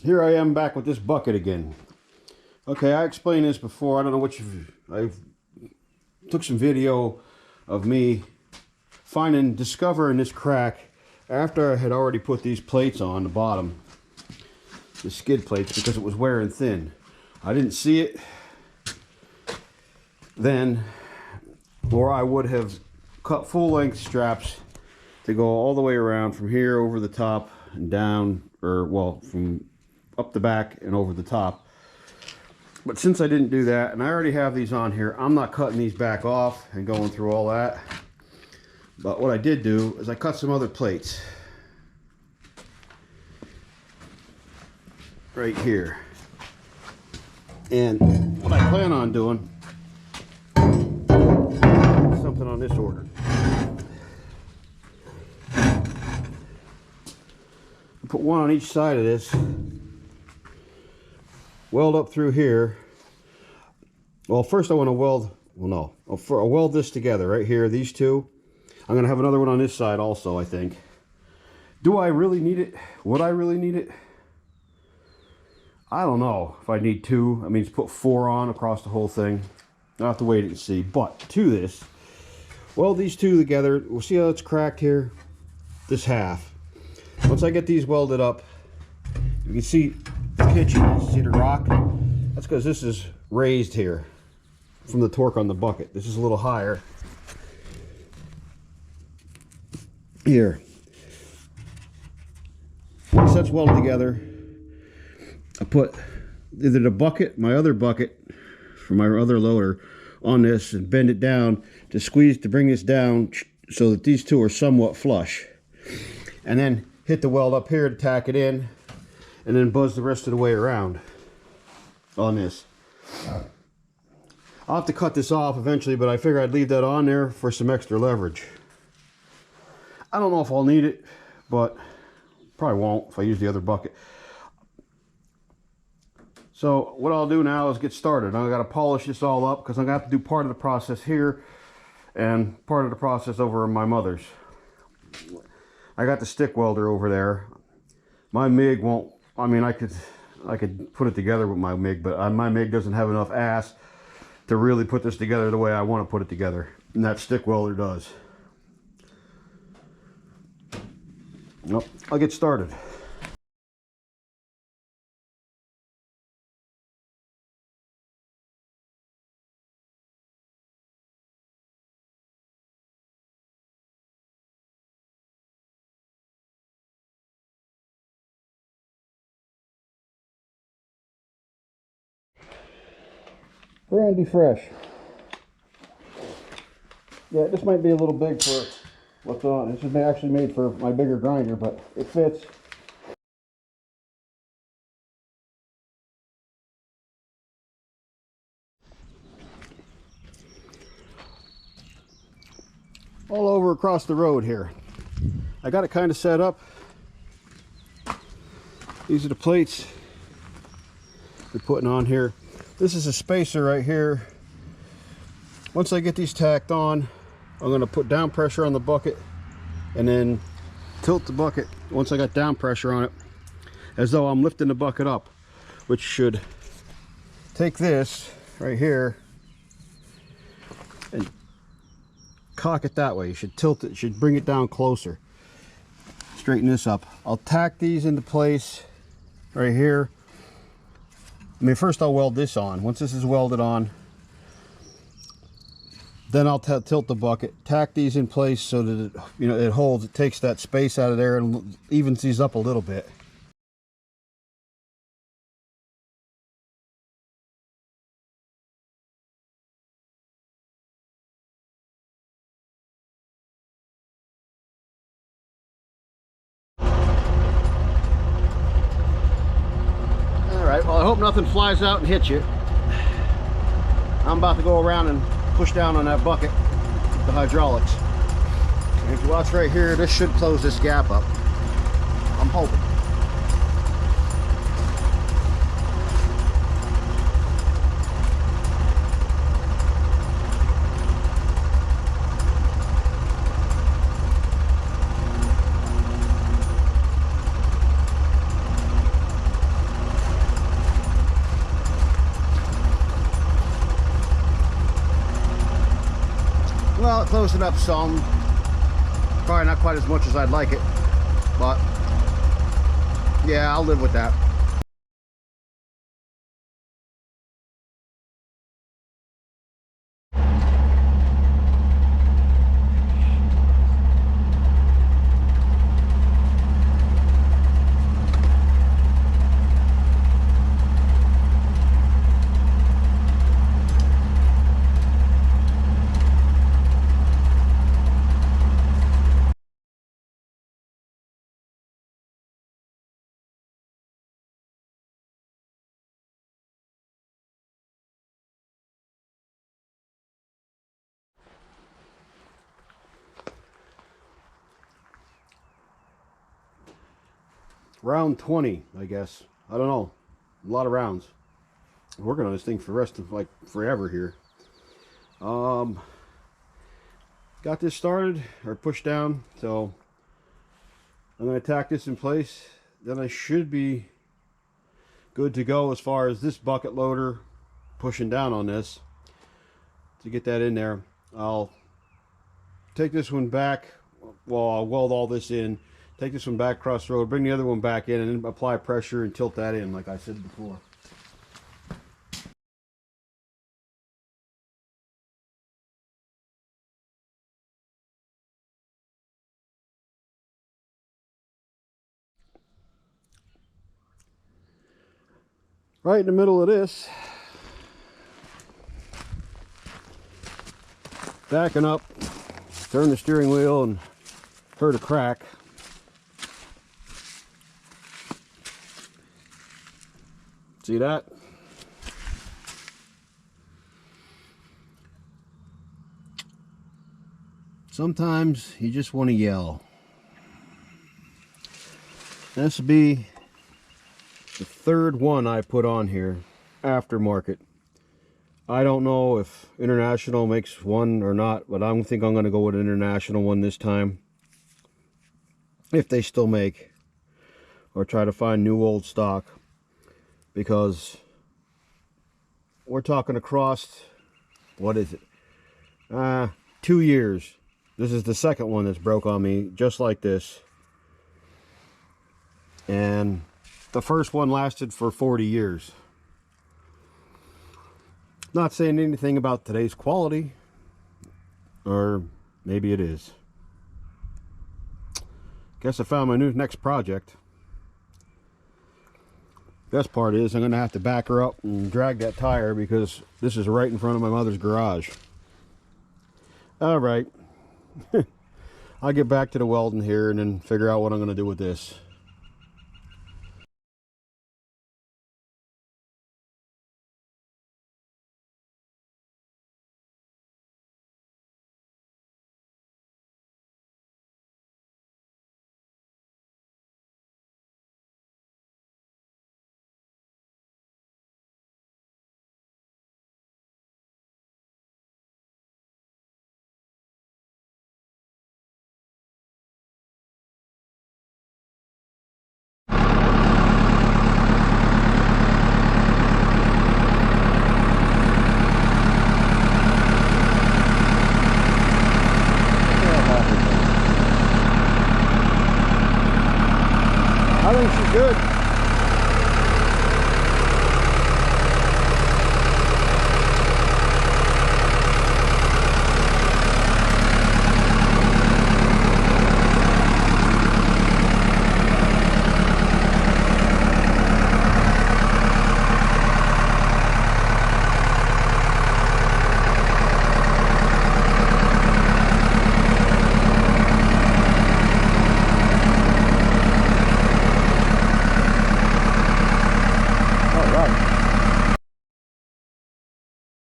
Here I am back with this bucket again. Okay, I explained this before. I don't know what I took some video of me discovering this crack after I had already put these plates on the bottom, the skid plates, because it was wearing thin. I didn't see it then, or I would have cut full-length straps to go all the way around from here over the top and down, or well, from up the back and over the top. But since I didn't do that, and I already have these on here, I'm not cutting these back off and going through all that. But what I did do is I cut some other plates right here. And what I plan on doing is something on this order. Put one on each side of this, weld up through here. Well, first I want to weld, well no, I'll weld this together right here, these two. I'm going to have another one on this side also, I think. Do I really need it? Would I really need it? I don't know if I need two. I mean, put four on across the whole thing. I'll have to wait and see. But to this, weld these two together. We'll see how it's cracked here. This half. Once I get these welded up, you can see the pitching. See the rock? That's because this is raised here from the torque on the bucket. This is a little higher. Here. Once that's welded together, I put either the bucket, my other bucket from my other loader, on this and bend it down to squeeze to bring this down so that these two are somewhat flush. And then hit the weld up here to tack it in, and then buzz the rest of the way around on this. I'll have to cut this off eventually, but I figure I'd leave that on there for some extra leverage. I don't know if I'll need it, but probably won't if I use the other bucket. So what I'll do now is get started. I've got to polish this all up because I'm going to have to do part of the process here and part of the process over in my mother's. I got the stick welder over there. My MIG won't, I mean, I could put it together with my MIG, but my MIG doesn't have enough ass to really put this together the way I want to put it together. And that stick welder does. Well, I'll get started. Brandy fresh. Yeah, this might be a little big for what's on. This is actually made for my bigger grinder, but it fits. All over across the road here. I got it kind of set up. These are the plates we're putting on here. This is a spacer right here. Once I get these tacked on, I'm going to put down pressure on the bucket and then tilt the bucket once I got down pressure on it, as though I'm lifting the bucket up, which should take this right here and cock it that way. You should tilt it, you should bring it down closer. Straighten this up. I'll tack these into place right here. I mean, first I'll weld this on. Once this is welded on, then I'll tilt the bucket, tack these in place so that it holds. It takes that space out of there and evens these up a little bit. Alright, well, I hope nothing flies out and hits you. I'm about to go around and push down on that bucket, the hydraulics. And if you watch right here, this should close this gap up. I'm hoping. closing up some. Probably not quite as much as I'd like it, but yeah, I'll live with that. Round 20, I guess. I don't know. A lot of rounds. I'm working on this thing for the rest of like forever here. Got this started or pushed down, so I'm going to tack this in place. Then I should be good to go as far as this bucket loader pushing down on this to get that in there. I'll take this one back. Well, I'll weld all this in. Take this one back across the road, bring the other one back in, and then apply pressure and tilt that in like I said before. Right in the middle of this, backing up, turn the steering wheel and heard a crack. See that? Sometimes you just want to yell. This will be the third one I put on here, aftermarket. I don't know if International makes one or not, but I think I'm going to go with an International one this time. If they still make, or try to find new old stock. Because we're talking across, what is it? 2 years. This is the second one that's broke on me, just like this. And the first one lasted for 40 years. Not saying anything about today's quality, or maybe it is. Guess I found my next project. Best part is I'm going to have to back her up and drag that tire because this is right in front of my mother's garage. All right. I'll get back to the welding here and then figure out what I'm going to do with this. I think she's good.